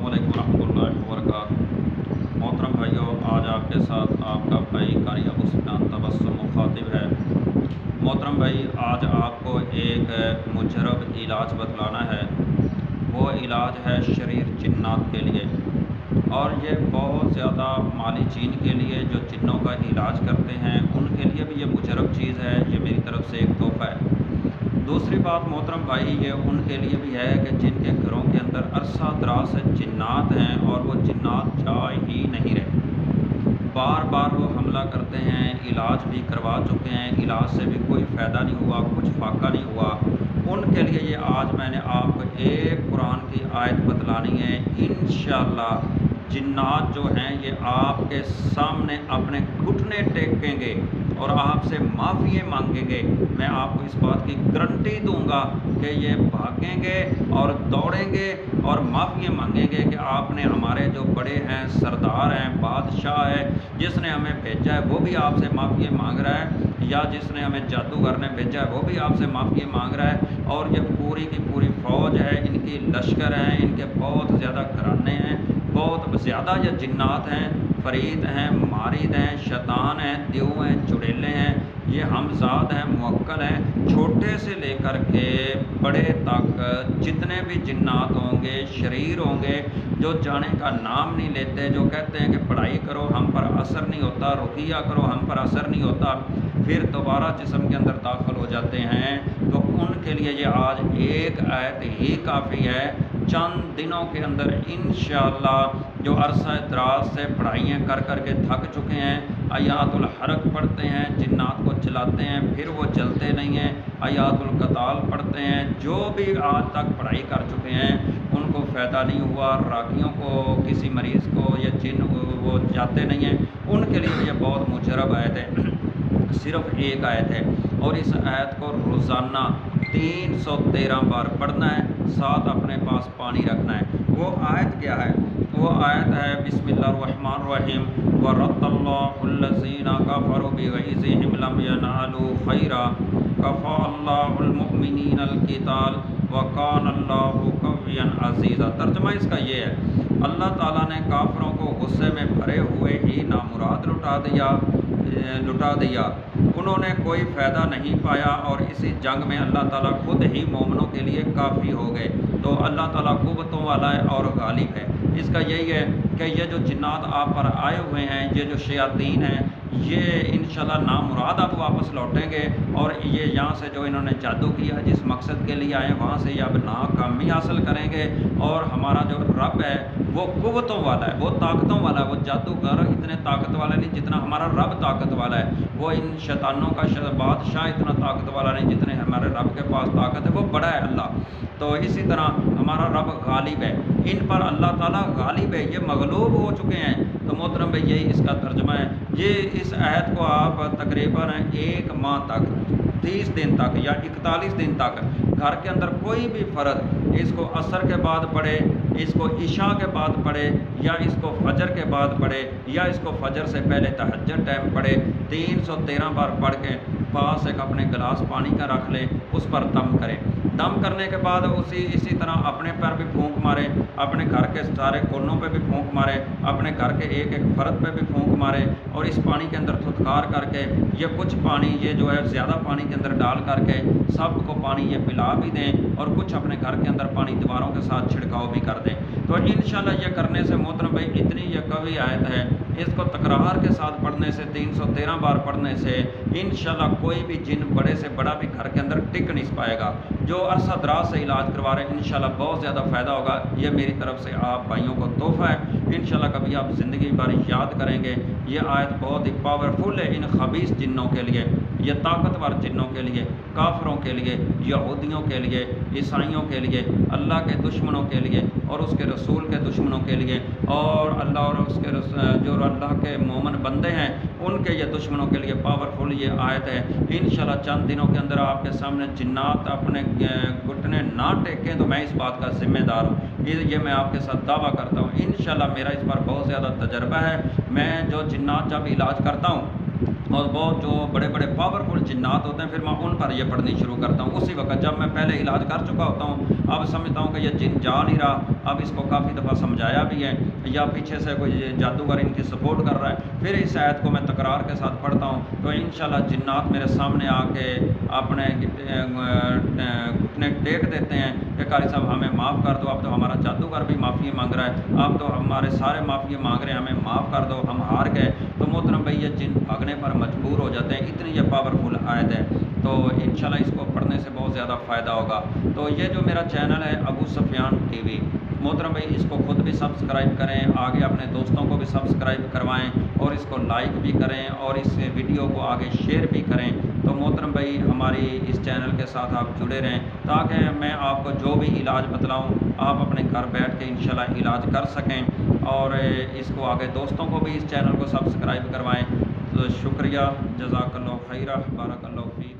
अस्सलामुअलैकुम रहमतुल्लाहि वबरकातुहू। मोहतरम भाइयों, आज आपके साथ आपका भाई कारी अबू सुफियान तबस्सुम मुखातिब है। मोहतरम भाई, आज आपको एक मुजरब इलाज बतलाना है। वो इलाज है शरीर जिन्नात के लिए, और ये बहुत ज़्यादा माली चीन के लिए जो जिन्नों का इलाज करते हैं उनके लिए भी ये मुजरब चीज़ है। ये मेरी तरफ से एक तोहफ़ा है। दूसरी बात मोहतरम भाई, ये उनके लिए भी है कि जिनके घरों के अंदर अरसा दराज से जिन्नात हैं और वो जिन्नात जा ही नहीं रहे, बार बार वो हमला करते हैं, इलाज भी करवा चुके हैं, इलाज से भी कोई फ़ायदा नहीं हुआ, कुछ फाका नहीं हुआ। उनके लिए ये आज मैंने आपको एक कुरान की आयत बतलानी है। इंशाअल्लाह जिन्नात जो हैं ये आपके सामने अपने घुटने टेकेंगे और आपसे माफ़ी मांगेंगे। मैं आपको इस बात की गारंटी दूंगा कि ये भागेंगे और दौड़ेंगे और माफ़ी मांगेंगे कि आपने हमारे जो बड़े हैं, सरदार हैं, बादशाह है, जिसने हमें भेजा है वो भी आपसे माफ़ी मांग रहा है, या जिसने हमें जादूगर ने भेजा है वो भी आपसे माफ़ी मांग रहा है। और ये पूरी की पूरी फ़ौज है, इनकी लश्कर हैं, इनके बहुत ज़्यादा घराने हैं, बहुत ज़्यादा ये जिन्नात हैं, फरीद हैं, मारिद हैं, शैतान हैं, देव हैं, चुड़ैले हैं, ये हमजाद हैं, मुवक्कल हैं, छोटे से लेकर के बड़े तक जितने भी जिन्नात होंगे, शरीर होंगे, जो जाने का नाम नहीं लेते, जो कहते हैं कि पढ़ाई करो हम पर असर नहीं होता, रुकिया करो हम पर असर नहीं होता, फिर दोबारा जिस्म के अंदर दाखिल हो जाते हैं, तो उनके लिए ये आज एक आयत ही काफ़ी है। चंद दिनों के अंदर इंशाअल्लाह जो अरसा दराज से पढ़ाइयाँ कर कर के थक चुके हैं, आयातुल हरक पढ़ते हैं, जिन्नात को जलाते हैं, फिर वो जलते नहीं हैं, आयातुल कताल पढ़ते हैं, जो भी आज तक पढ़ाई कर चुके हैं उनको फ़ायदा नहीं हुआ, रागियों को, किसी मरीज़ को या जिन वो जाते नहीं हैं, उनके लिए ये बहुत मुजरब आयत है। सिर्फ एक आयत है और इस आयत को रोज़ाना 313 बार पढ़ना है, साथ अपने पास पानी रखना है। वो आयत क्या है? वो आयत है बिस्मिल्लाहिर्रहमानिर्रहीम वरद्दल्लाहुल्लज़ीना कफ़रू बिग़ैज़िहिम लम यनालू खैरा कफ़ाअल्लाहुल मुमिनीनल क़िताल व कानल्लाहु क़विय्यन अज़ीज़ा। तर्जुमा इसका ये है, अल्लाह ताला ने काफ़रों को गुस्से में भरे हुए ही नामुराद लुटा दिया, उन्होंने कोई फ़ायदा नहीं पाया और इसी जंग में अल्लाह ताला खुद ही मोमिनों के लिए काफ़ी हो गए। तो अल्लाह ताला कुव्वतों वाला है और गालिब है। इसका यही है कि ये जो जिन्नात आप पर आए हुए हैं, ये जो शयातीन हैं, ये इंशाल्लाह नामुराद अब वापस लौटेंगे और ये यहाँ से जो इन्होंने जादू किया, जिस मकसद के लिए आए, वहाँ से ये अब नाकामी हासिल करेंगे। और हमारा जो रब है वो कुव्वतों वाला है, वो ताकतों वाला है। वो जादूगर इतने ताकत वाला नहीं जितना हमारा रब ताकत वाला है, वो इन शैतानों का बादशाह इतना ताकत वाला नहीं जितने हमारे रब के पास ताकत है, वो बड़ा है अल्लाह। तो इसी तरह हमारा रब गालिब है, इन पर अल्लाह ताला गालिब है, ये मगलूब हो चुके हैं। तो मोहतरम भाई, यही इसका तर्जुमा है। ये इस आयत को आप तकरीबन एक माह तक, 30 दिन तक या 41 दिन तक घर के अंदर कोई भी फ़र्द इसको असर के बाद पढ़े, इसको इशा के बाद पढ़े, या इसको फजर के बाद पढ़े, या इसको फजर से पहले तहज्जुद टाइम पढ़े, 313 बार पढ़ के पास एक अपने गिलास पानी का रख ले, उस पर दम करें। दम करने के बाद इसी तरह अपने पर भी फूंक मारे, अपने घर के सारे कोनों पे भी फूंक मारे, अपने घर के एक एक फ़र्द पे भी फूंक मारे, और इस पानी के अंदर थुतकार करके ये कुछ पानी, ये जो है ज़्यादा पानी के अंदर डाल करके सबको पानी ये पिला भी दें, और कुछ अपने घर के अंदर पानी दीवारों के साथ छिड़काव भी कर दें। तो इंशाल्लाह ये करने से मोहतरम भाई, इतनी ये कवी आयत है, इसको तकरार के साथ पढ़ने से, 313 बार पढ़ने से इंशाल्लाह कोई भी जिन बड़े से बड़ा भी घर के अंदर टिक नहीं पाएगा। जो अरसा दराज से इलाज करवा रहे हैं इंशाल्लाह बहुत ज़्यादा फ़ायदा होगा। ये मेरी तरफ से आप भाइयों को तोहफ़ा है। इंशाल्लाह कभी आप ज़िंदगी भर याद करेंगे। ये आयत बहुत ही पावरफुल है इन खबीस जिन्नों के लिए, ये ताकतवर जिन्नों के लिए, काफरों के लिए, यहूदियों के लिए, ईसाइयों के लिए, अल्लाह के दुश्मनों के लिए और उसके रसूल के दुश्मनों के लिए, और अल्लाह और उसके जो अल्लाह के मोमन बंदे हैं उनके ये दुश्मनों के लिए पावरफुल ये आयत है। इंशाल्लाह चंद दिनों के अंदर आपके सामने जिन्नात अपने घुटने ना टेकें तो मैं इस बात का ज़िम्मेदार हूँ। ये मैं आपके साथ दावा करता हूँ। इंशाल्लाह मेरा इस पर बहुत ज़्यादा तजर्बा है। मैं जो जिन्नात जब इलाज करता हूँ और बहुत जो बड़े बड़े पावरफुल जिन्नात होते हैं फिर मैं उन पर ये पढ़नी शुरू करता हूँ। उसी वक्त जब मैं पहले इलाज कर चुका होता हूँ اب سمجھتا ہوں کہ یہ جن جا نہیں رہا، اب اس کو کافی دفعہ سمجھایا بھی ہے، یا پیچھے سے کوئی جادوگر ان کی سپورٹ کر رہا ہے، پھر اس آیت کو میں تکرار کے ساتھ پڑھتا ہوں تو انشاءاللہ جنات میرے سامنے آ کے اپنے گھٹنے ٹیک دیتے ہیں کہ قاری صاحب ہمیں معاف کر دو، اب تو ہمارا جادوگر بھی معافی مانگ رہا ہے، اب تو ہمارے سارے معافی مانگ رہے ہیں، ہمیں معاف کر دو، ہم ہار گئے۔ تو محترم بھائی یہ جن بھاگنے پر مجبور ہو جاتے ہیں، اتنی یہ پاورفل آیت ہے، تو انشاءاللہ اس کو پڑھنے سے بہت زیادہ فائدہ ہوگا۔ تو یہ جو میرا چینل ہے ابو سفیان ٹی وی، محترم بھائی اس کو خود بھی سبسکرائب کریں، آگے اپنے دوستوں کو بھی سبسکرائب کروائیں اور اس کو لائک بھی کریں اور اس ویڈیو کو آگے شیئر بھی کریں۔ تو محترم بھائی ہماری اس چینل کے ساتھ آپ جڑے رہیں تاکہ میں آپ کو جو بھی علاج بتلاؤں آپ اپنے گھر بیٹھ کے انشاءاللہ علاج کر سکیں، اور اس کو آگے دوستوں کو بھی اس چینل کو سبسکرائب کروائیں۔ تو شکریہ، جزاک اللہ خیرہ، بارک اللہ فیک۔